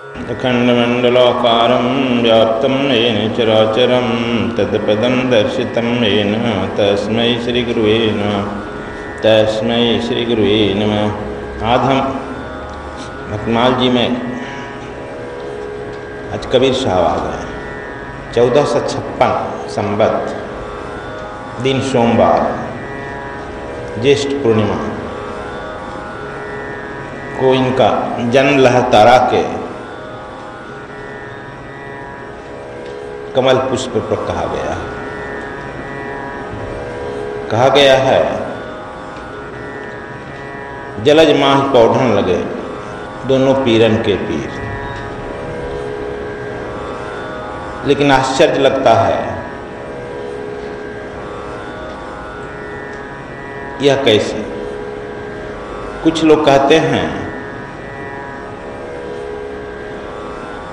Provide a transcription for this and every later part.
अखंडमंडलाकारं व्याप्तं येन चराचरं तत्पदं दर्शितं येन तस्मै श्रीगुरुवे नमः। तस्मै श्रीगुरुवे नमः। आज हम भक्तमाल जी में आज कबीर साहब आ गए। 1456 संवत, दिन सोमवार, ज्येष्ठ पूर्णिमा को इनका जन्म लहरतारा के कमल पुष्प पर कहा गया है जलज माह पौधन लगे दोनों पीरन के पीर। लेकिन आश्चर्य लगता है यह कैसे। कुछ लोग कहते हैं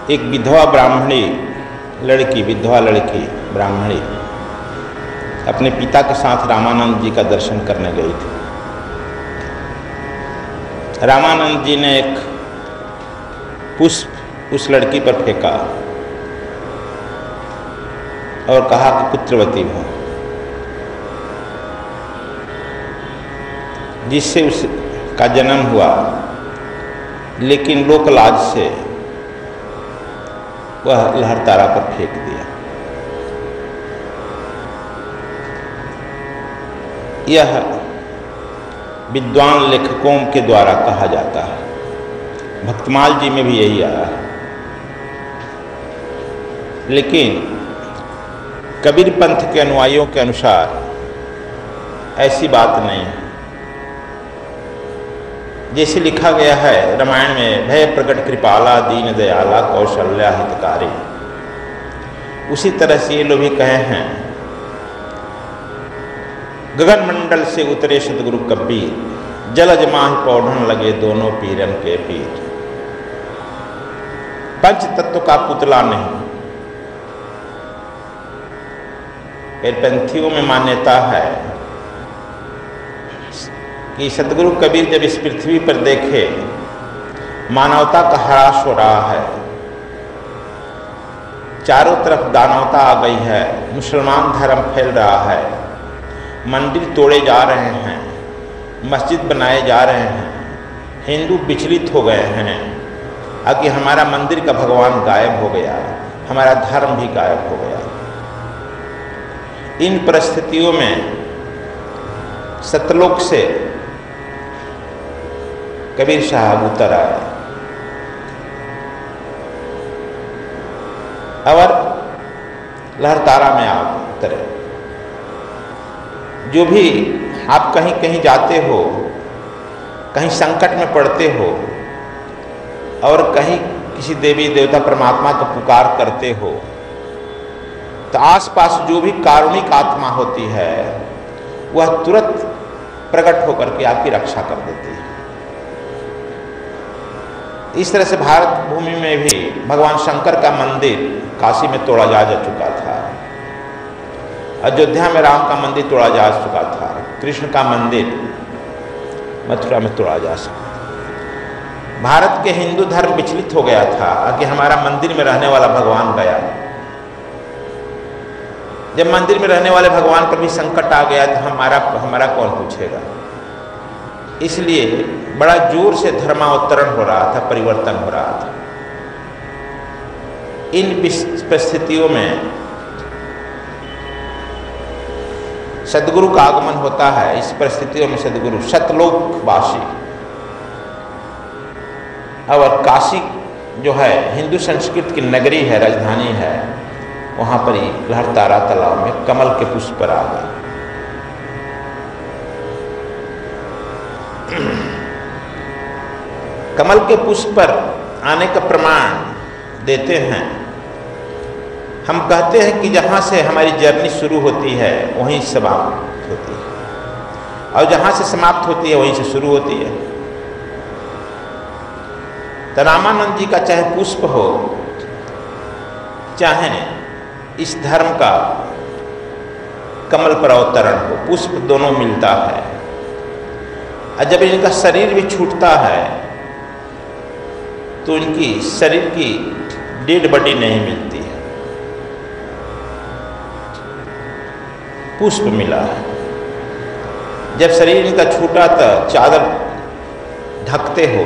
एक विधवा ब्राह्मणी लड़की, विधवा लड़की ब्राह्मणी अपने पिता के साथ रामानंद जी का दर्शन करने गई थी। रामानंद जी ने एक पुष्प उस लड़की पर फेंका और कहा कि पुत्रवती हो, जिससे उसका जन्म हुआ। लेकिन लोकलाज से वह लहरतारा पर फेंक दिया। यह विद्वान लेखकों के द्वारा कहा जाता है। भक्तमाल जी में भी यही आया है। लेकिन कबीर पंथ के अनुयायियों के अनुसार ऐसी बात नहीं है। जैसे लिखा गया है रामायण में, भय प्रकट कृपाला दीन दयाला कौशल्या हितकारी, उसी तरह से ये लोग भी कहे हैं गगन मंडल से उतरे सतगुरु कबीर, जलज माह पौधन लगे दोनों पीरन के पीर। पंच तत्व का पुतला नहीं। पंथियों में मान्यता है कि सतगुरु कबीर जब इस पृथ्वी पर देखे मानवता का ह्रास हो रहा है, चारों तरफ दानवता आ गई है, मुसलमान धर्म फैल रहा है, मंदिर तोड़े जा रहे हैं, मस्जिद बनाए जा रहे हैं, हिंदू विचलित हो गए हैं, आगे हमारा मंदिर का भगवान गायब हो गया, हमारा धर्म भी गायब हो गया। इन परिस्थितियों में सतलोक से कबीर साहब उतर आए और लहरतारा में आप उतरे। जो भी आप कहीं कहीं जाते हो, कहीं संकट में पड़ते हो और कहीं किसी देवी देवता परमात्मा को पुकार करते हो, तो आसपास जो भी कारुणिक आत्मा होती है वह तुरंत प्रकट होकर के आपकी रक्षा कर देती है। इस तरह से भारत भूमि में भी भगवान शंकर का मंदिर काशी में तोड़ा जा चुका था, अयोध्या में राम का मंदिर तोड़ा जा चुका था, कृष्ण का मंदिर मथुरा में तोड़ा जा सका। भारत के हिंदू धर्म विचलित हो गया था कि हमारा मंदिर में रहने वाला भगवान गया। जब मंदिर में रहने वाले भगवान पर भी संकट आ गया तो हमारा कौन पूछेगा। इसलिए बड़ा जोर से धर्मावतरण हो रहा था, परिवर्तन हो रहा था। इन परिस्थितियों में सद्गुरु का आगमन होता है। इस परिस्थितियों में सद्गुरु सतलोकवासी और काशी जो है हिंदू संस्कृति की नगरी है, राजधानी है, वहाँ पर ही लहरतारा तालाब में कमल के पुष्प पर आ गए। कमल के पुष्प पर आने का प्रमाण देते हैं। हम कहते हैं कि जहाँ से हमारी जर्नी शुरू होती है वहीं समाप्त होती है, और जहाँ से समाप्त होती है वहीं से शुरू होती है। तो रामानंद जी का चाहे पुष्प हो, चाहे इस धर्म का कमल पर अवतरण हो, पुष्प दोनों मिलता है। और जब इनका शरीर भी छूटता है तो इनकी शरीर की डेड बॉडी नहीं मिलती है, पुष्प मिला है। जब शरीर इनका छूटा तो चादर ढकते हो,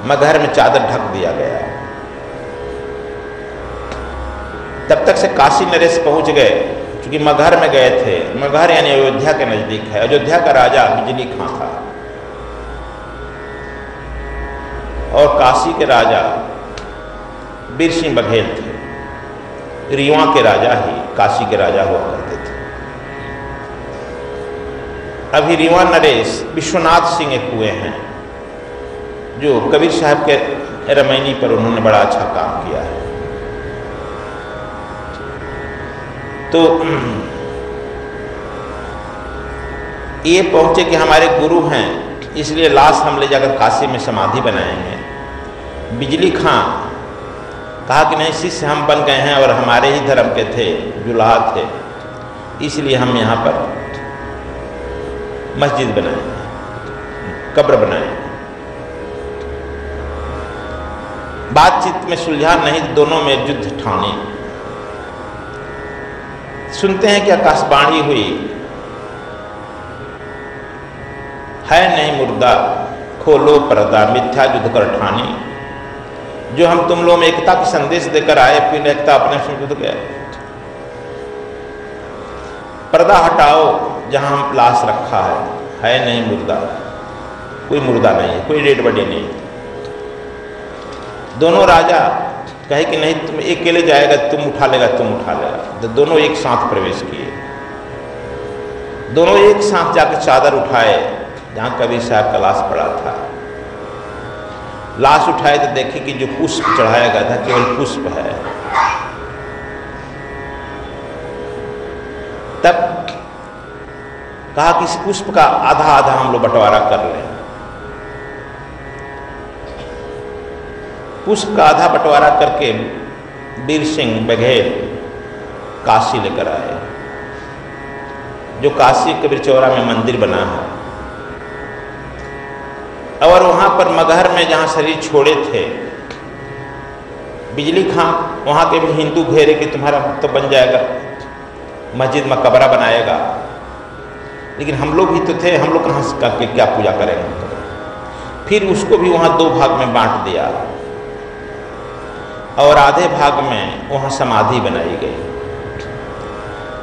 मगहर में चादर ढक दिया गया। तब तक से काशी नरेश पहुंच गए, क्योंकि मगहर में गए थे। मगहर यानी अयोध्या के नजदीक है। अयोध्या का राजा बिजली खां था और काशी के राजा बीर सिंह बघेल थे। रीवा के राजा ही काशी के राजा हुआ करते थे। अभी रीवा नरेश विश्वनाथ सिंह एक हुए हैं, जो कबीर साहब के रमैनी पर उन्होंने बड़ा अच्छा काम किया है। तो ये पहुंचे कि हमारे गुरु हैं, इसलिए लाश हम ले जाकर काशी में समाधि बनाएंगे। बिजली खां कहा कि नहीं, शिष्य हम बन गए हैं और हमारे ही धर्म के थे, जुलाहा थे, इसलिए हम यहाँ पर मस्जिद बनाएंगे, कब्र बनाएंगे। बातचीत में सुलझा नहीं, दोनों में युद्ध ठानी। सुनते हैं कि आकाशवाणी हुई, है नहीं मुर्दा खोलो पर्दा, मिथ्या युद्ध कर ठानी। जो हम तुम लोग में एकता की संदेश देकर आए, फिर एकता अपने से जुड़ गए। पर्दा हटाओ, जहां हम लाश रखा है नहीं मुर्दा, कोई मुर्दा नहीं है, कोई डेड बॉडी नहीं। दोनों राजा कहे कि नहीं, तुम एक अकेले जाएगा, तुम उठा लेगा, तुम उठा लेगा। तो दोनों एक साथ प्रवेश किए, दोनों एक साथ जाकर चादर उठाए जहां कबीर साहब का लाश पड़ा था। लाश उठाए तो देखे कि जो पुष्प चढ़ाया गया था केवल पुष्प है। तब कहा कि इस पुष्प का आधा आधा हम लोग बंटवारा कर लें। पुष्प का आधा बंटवारा करके बीर सिंह बघेल काशी लेकर आए, जो काशी कबीर चौरा में मंदिर बना है। और वहां पर मगहर में जहां शरीर छोड़े थे, बिजली खां वहां के भी हिंदू घेरे कि तुम्हारा तो बन जाएगा, मस्जिद में कब्र बनाएगा। लेकिन हम लोग भी तो थे, हम लोग कहाँ से करके क्या पूजा करेंगे। फिर उसको भी वहां दो भाग में बांट दिया और आधे भाग में वहां समाधि बनाई गई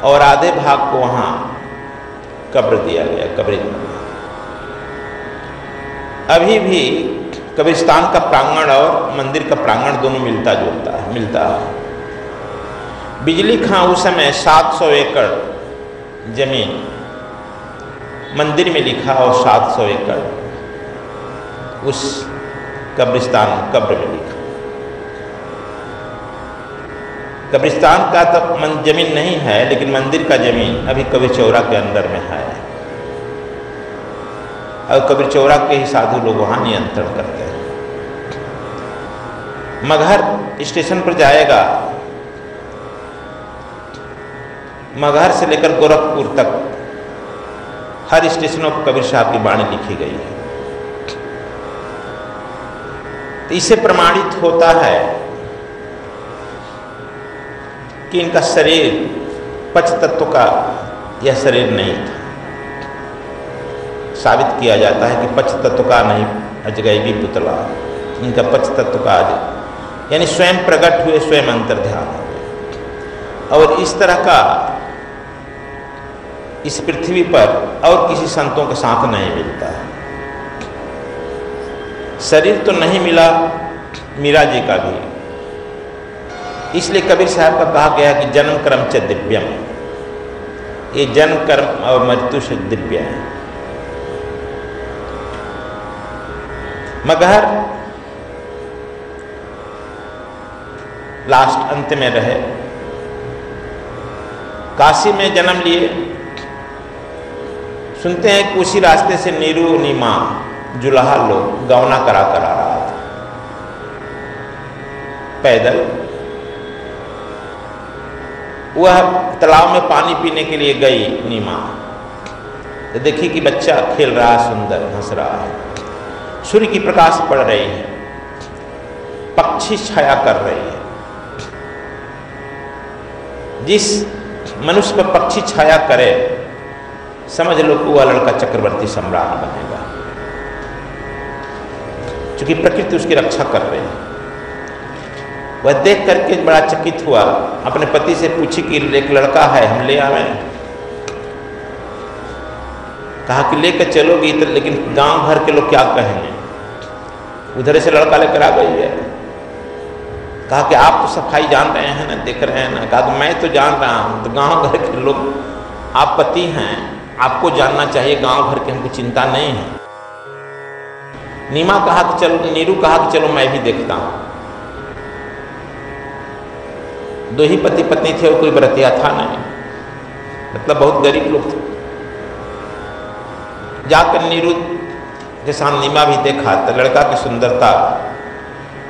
और आधे भाग को वहां कब्र दिया गया, कब्र। अभी भी कब्रिस्तान का प्रांगण और मंदिर का प्रांगण दोनों मिलता है। बिजली खां उस समय 700 एकड़ जमीन मंदिर में लिखा और 700 एकड़ उस कब्रिस्तान कब्र में लिखा। कब्रिस्तान का तो जमीन नहीं है, लेकिन मंदिर का जमीन अभी कबीर चौरा के अंदर में है और कबीर चौरा के ही साधु लोग वहां नियंत्रण करते हैं। मगहर स्टेशन पर जाएगा, मगहर से लेकर गोरखपुर तक हर स्टेशनों पर कबीर साहब की वाणी लिखी गई है। तो इससे प्रमाणित होता है कि इनका शरीर पंच तत्व का यह शरीर नहीं था। साबित किया जाता है कि पंच तत्व का नहीं अजगैबी पुतला, इनका पंच तत्व का यानी स्वयं प्रकट हुए, स्वयं अंतर्ध्यान हो गए। और इस तरह का इस पृथ्वी पर और किसी संतों के साथ नहीं मिलता है। शरीर तो नहीं मिला मीरा जी का भी, इसलिए कबीर साहब का कहा गया कि जन्म कर्म च दिव्यम, ये जन्म कर्म और मृत्यु से दिव्य है। मगहर लास्ट अंत में रहे, काशी में जन्म लिए। सुनते हैं कि उसी रास्ते से नीरू नीमा जुलाहा लोग गौना करा आ रहा था पैदल। वह तालाब में पानी पीने के लिए गई नीमा, तो देखी कि बच्चा खेल रहा है, सुंदर हंस रहा है, सूर्य की प्रकाश पड़ रही है। पक्षी छाया कर रही है। जिस मनुष्य पर पक्षी छाया करे, समझ लो कि वह लड़का चक्रवर्ती सम्राट बनेगा, क्योंकि प्रकृति उसकी रक्षा कर रही है। वह देख करके बड़ा चकित हुआ, अपने पति से पूछी कि एक लड़का है, हम ले आवें? कहा कि लेकर चलोगी तो, लेकिन गांव भर के लोग क्या कहेंगे? उधर से लड़का लेकर आ गई है। कहा कि आप तो सफाई जान रहे हैं ना, देख रहे हैं ना? कहा कि मैं तो जान रहा हूँ, तो गांव भर के लोग, आप पति हैं, आपको जानना चाहिए, गांव भर के हमको चिंता नहीं है। नीमा कहा कि चलो, नीरू कहा कि चलो मैं भी देखता हूँ। दो ही पति पत्नी थे, कोई बरतिया था नहीं, मतलब बहुत गरीब लोग थे। जाकर नीरू के साथ नीमा भी देखा तो लड़का की सुंदरता,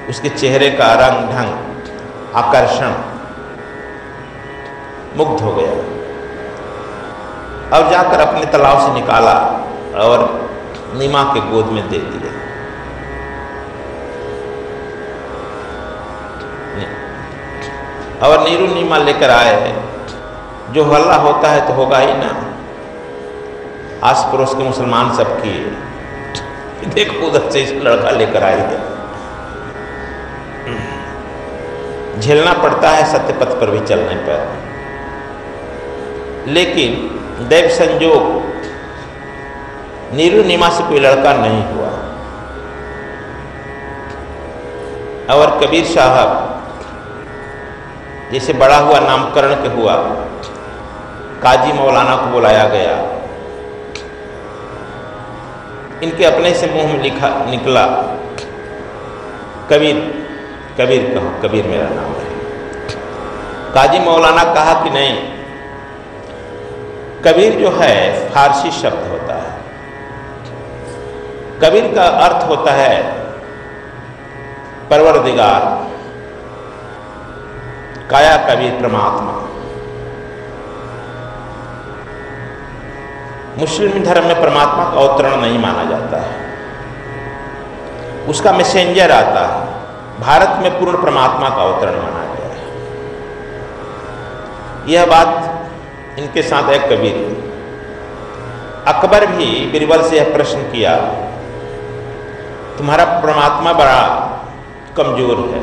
उसके चेहरे का रंग ढंग, आकर्षण, मुग्ध हो गया। और जाकर अपने तालाब से निकाला और नीमा के गोद में दे दिया। और नीरू नीमा लेकर आए। जो हल्ला होता है तो होगा ही ना, आस पड़ोस के मुसलमान सबकी, देखो उधर से लड़का लेकर आई है। झेलना पड़ता है सत्य पथ पर भी चलने पर, लेकिन दैव संजोग नीरू नीमा से कोई लड़का नहीं हुआ। और कबीर साहब जैसे बड़ा हुआ, नामकरण के हुआ, काजी मौलाना को बुलाया गया। इनके अपने से मुंह में निकला कबीर, कबीर कहो, कबीर मेरा नाम है। काजी मौलाना कहा कि नहीं, कबीर जो है फारसी शब्द होता है। कबीर का अर्थ होता है परवरदिगार, काया कबीर परमात्मा। मुस्लिम धर्म में परमात्मा का अवतरण नहीं माना जाता है, उसका मैसेंजर आता है। भारत में पूर्ण परमात्मा का अवतरण माना गया है। यह बात इनके साथ एक कबीर। अकबर भी बीरबल से यह प्रश्न किया, तुम्हारा परमात्मा बड़ा कमजोर है।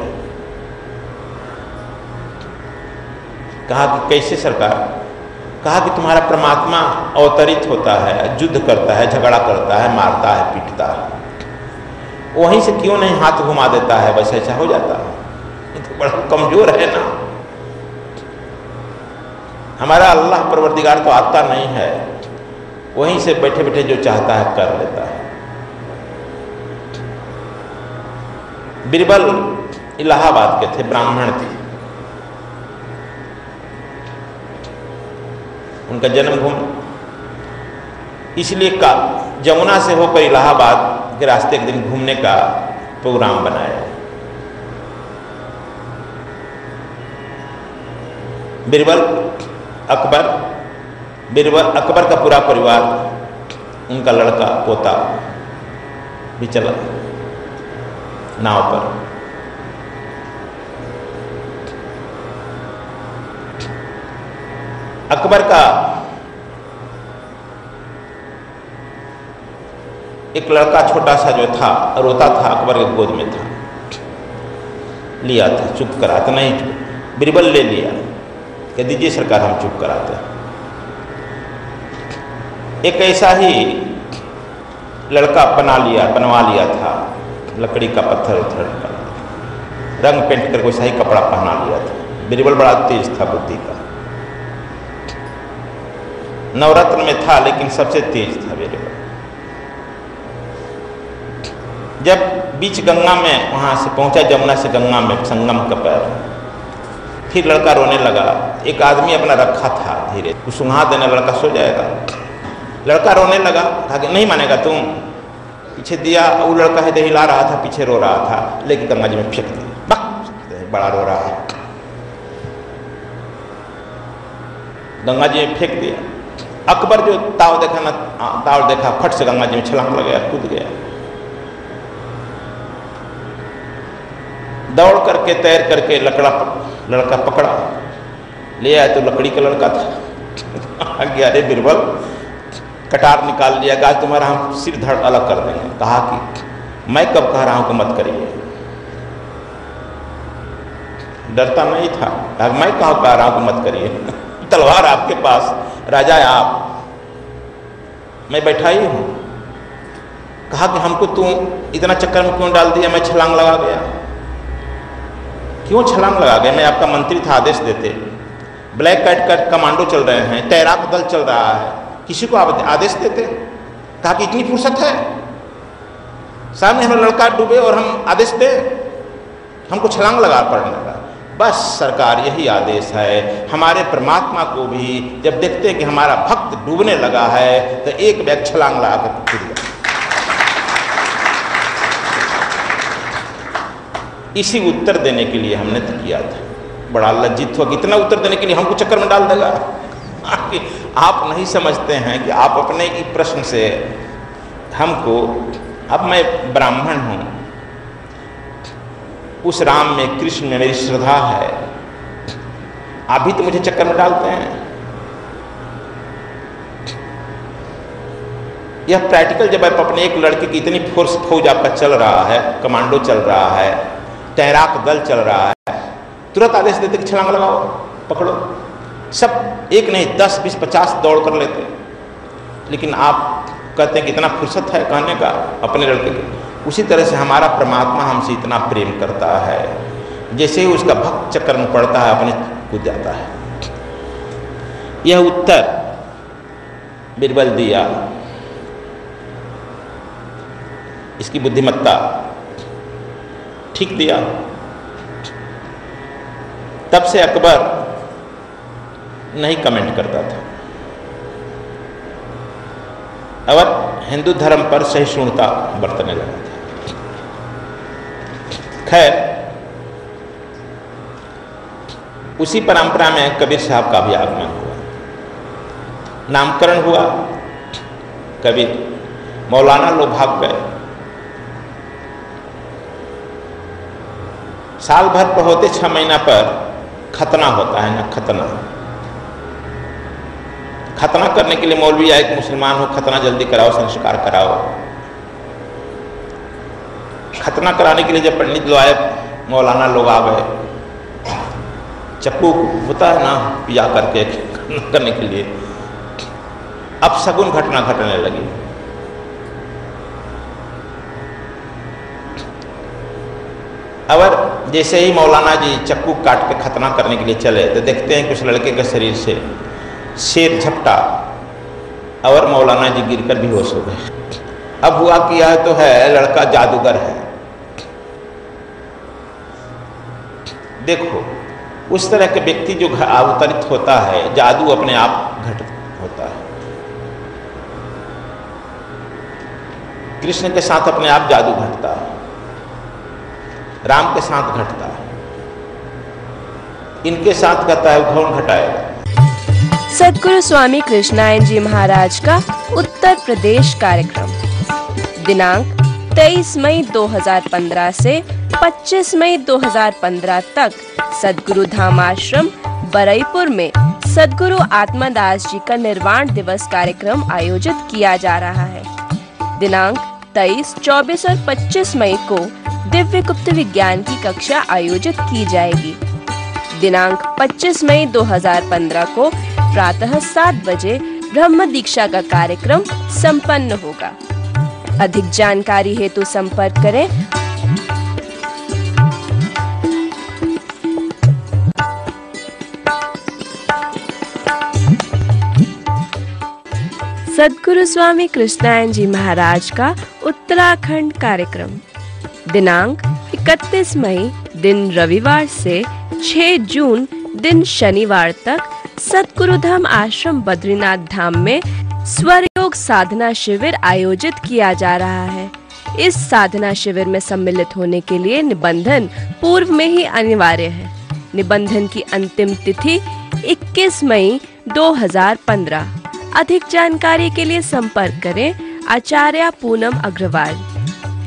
कहा कि कैसे सरकार? कहा कि तुम्हारा परमात्मा अवतरित होता है, युद्ध करता है, झगड़ा करता है, मारता है, पीटता है, वहीं से क्यों नहीं हाथ घुमा देता है, बस ऐसा हो जाता है? ये तो बड़ा कमजोर है ना। हमारा अल्लाह परवरदिगार तो आता नहीं है, वहीं से बैठे बैठे जो चाहता है कर लेता है। बीरबल इलाहाबाद के थे, ब्राह्मण थे। उनका जन्मभूमि, इसलिए का जमुना से होकर इलाहाबाद के रास्ते एक दिन घूमने का प्रोग्राम बनाया। बीरबल, अकबर का पूरा परिवार, उनका लड़का पोता भी चला नाव पर। अकबर का एक लड़का छोटा सा जो था, रोता था, अकबर के गोद में था। लिया था, चुप कराते नहीं, बीरबल ले लिया, कह दीजिए सरकार हम चुप कराते हैं। एक ऐसा ही लड़का बनवा लिया था, लकड़ी का पत्थर उथर का रंग पेंट कर वैसा ही कपड़ा पहना लिया था। बीरबल बड़ा तेज था बुद्धि का, नवरत्न में था लेकिन सबसे तेज था बीरबल। जब बीच गंगा में वहां से पहुंचा, जमुना से गंगा में संगम का पैर, फिर लड़का रोने लगा। एक आदमी अपना रखा था, धीरे कुछ सुंघा देना, लड़का सो जाएगा। लड़का रोने लगा, कहा कि नहीं मानेगा तुम। पीछे दिया, वो लड़का है हिला रहा था, पीछे रो रहा था, लेकिन गंगा जी में फेंक दिया, बड़ा रो रहा है, गंगा जी में फेंक दिया। अकबर जो ताव देखा, फट से गंगा जी में छलांग लग गया, कूद गया। दौड़ करके तैर करके लड़का पकड़ा, ले आया तो लकड़ी का लड़का था। अरे बिरबल, कटार निकाल लिया, कहा तुम्हारा हम सिर धड़ अलग कर देंगे। कहा कि मैं कब कह रहा हूं कि मत करिए, डरता नहीं था। मैं कहाँ कह रहा हूं कि मत करिए, तलवार आपके पास, राजा है आप, मैं बैठा ही हूं। कहा कि हमको तू इतना चक्कर में क्यों डाल दिया, मैं छलांग लगा गया। क्यों छलांग लगा गया? मैं आपका मंत्री था, आदेश देते। ब्लैक कैट का कमांडो चल रहे हैं, तैराक दल चल रहा है, किसी को आप आदेश देते? कहा कि इतनी फुर्सत है, सामने हमारा लड़का डूबे और हम आदेश दें? हमको छलांग लगा पड़ने लगा। बस सरकार, यही आदेश है। हमारे परमात्मा को भी जब देखते हैं कि हमारा भक्त डूबने लगा है तो एक बैग छलांग लगा कर कूद गया। इसी उत्तर देने के लिए हमने तो किया था। बड़ा लज्जित हुआ कि इतना उत्तर देने के लिए हमको चक्कर में डाल देगा। आप नहीं समझते हैं कि आप अपने ही प्रश्न से हमको, अब मैं ब्राह्मण हूं, उस राम में, कृष्ण में मेरी श्रद्धा है, आप भी तो मुझे चक्कर में डालते हैं। यह प्रैक्टिकल, जब आप अपने एक लड़के की इतनी फोर्स, फौज आपका चल रहा है, कमांडो चल रहा है, तैराक दल चल रहा है, तुरंत आदेश देते कि छलांग लगाओ, पकड़ो। सब एक नहीं 10, 20, 50 दौड़ कर लेते, लेकिन आप कहते हैं कि इतना फुर्सत है कहने का अपने लड़के के। उसी तरह से हमारा परमात्मा हमसे इतना प्रेम करता है, जैसे ही उसका भक्त चक्कर में पड़ता है अपने कूद जाता है। यह उत्तर बिरबल दिया, इसकी बुद्धिमत्ता ठीक दिया। तब से अकबर नहीं कमेंट करता था और हिंदू धर्म पर सहिष्णुता बरतने लगा था। खैर, उसी परंपरा में कबीर साहब का भी आगमन हुआ, नामकरण हुआ। कबीर मौलाना लोग भाग गए। साल भर पर होते 6 महीना पर खतना होता है ना, खतना। खतना करने के लिए मौलवी आए, एक मुसलमान हो, खतना जल्दी कराओ, संस्कार कराओ। खतना कराने के लिए जब पंडित लोग आए, मौलाना लोग आ गए, चक्कू होता है ना पिया करके करने के लिए। अब सगुन घटना घटने लगी। और जैसे ही मौलाना जी चक्कू काट के खतना करने के लिए चले तो देखते हैं कि उस लड़के के शरीर से शेर झपटा और मौलाना जी गिरकर बेहोश हो गए। अब हुआ कि यह तो है लड़का जादूगर है। देखो, उस तरह के व्यक्ति जो अवतरित होता है, जादू अपने आप घट होता है। कृष्ण के साथ अपने आप जादू घटता है, राम के साथ घटता है, इनके साथ कहता है कौन घटाएगा। सद्गुरु स्वामी कृष्णायन जी महाराज का उत्तर प्रदेश कार्यक्रम दिनांक 23 मई 2015 से 25 मई 2015 तक सद्गुरु धाम आश्रम बरईपुर में सद्गुरु आत्मदास जी का निर्वाण दिवस कार्यक्रम आयोजित किया जा रहा है। दिनांक 23, 24 और 25 मई को दिव्य गुप्त विज्ञान की कक्षा आयोजित की जाएगी। दिनांक 25 मई 2015 को प्रातः 7 बजे ब्रह्म दीक्षा का कार्यक्रम संपन्न होगा। अधिक जानकारी हेतु संपर्क करें सद्गुरु स्वामी कृष्णायन जी महाराज का उत्तराखंड कार्यक्रम दिनांक 31 मई दिन रविवार से 6 जून दिन शनिवार तक सद्गुरुधाम आश्रम बद्रीनाथ धाम में स्वर योग साधना शिविर आयोजित किया जा रहा है। इस साधना शिविर में सम्मिलित होने के लिए निबंधन पूर्व में ही अनिवार्य है। निबंधन की अंतिम तिथि 21 मई 2015। अधिक जानकारी के लिए संपर्क करें आचार्य पूनम अग्रवाल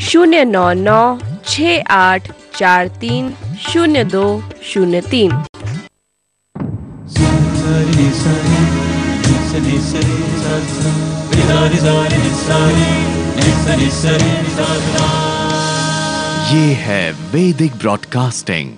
099 68430203। ये है वैदिक ब्रॉडकास्टिंग।